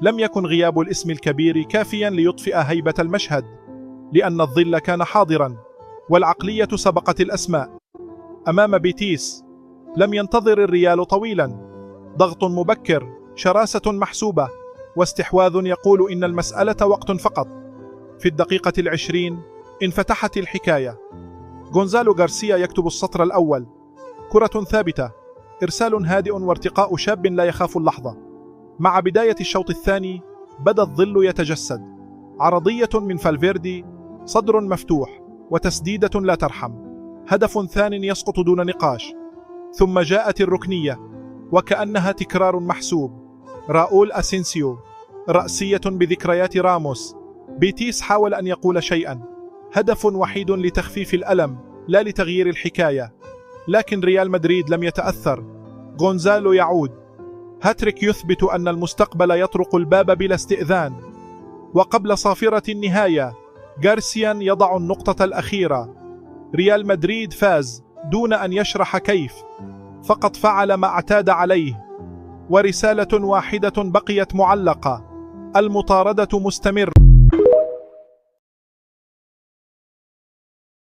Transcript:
لم يكن غياب الاسم الكبير كافيا ليطفئ هيبة المشهد، لأن الظل كان حاضرا والعقلية سبقت الأسماء. أمام بيتيس لم ينتظر الريال طويلا، ضغط مبكر، شراسة محسوبة، واستحواذ يقول إن المسألة وقت فقط. في الدقيقة 20 انفتحت الحكاية. غونزالو غارسيا يكتب السطر الأول: كرة ثابتة، إرسال هادئ وارتقاء شاب لا يخاف اللحظة. مع بداية الشوط الثاني بدأ الظل يتجسد. عرضية من فالفيردي، صدر مفتوح، وتسديدة لا ترحم. هدف ثان يسقط دون نقاش. ثم جاءت الركنية وكأنها تكرار محسوب. راؤول أسينسيو، رأسية بذكريات راموس. بيتيس حاول أن يقول شيئا، هدف وحيد لتخفيف الألم لا لتغيير الحكاية، لكن ريال مدريد لم يتأثر. غونزالو يعود، هاتريك يثبت أن المستقبل يطرق الباب بلا استئذان. وقبل صافرة النهاية غارسيا يضع النقطة الأخيرة. ريال مدريد فاز دون أن يشرح كيف، فقط فعل ما اعتاد عليه. ورسالة واحدة بقيت معلقة: المطاردة مستمرة.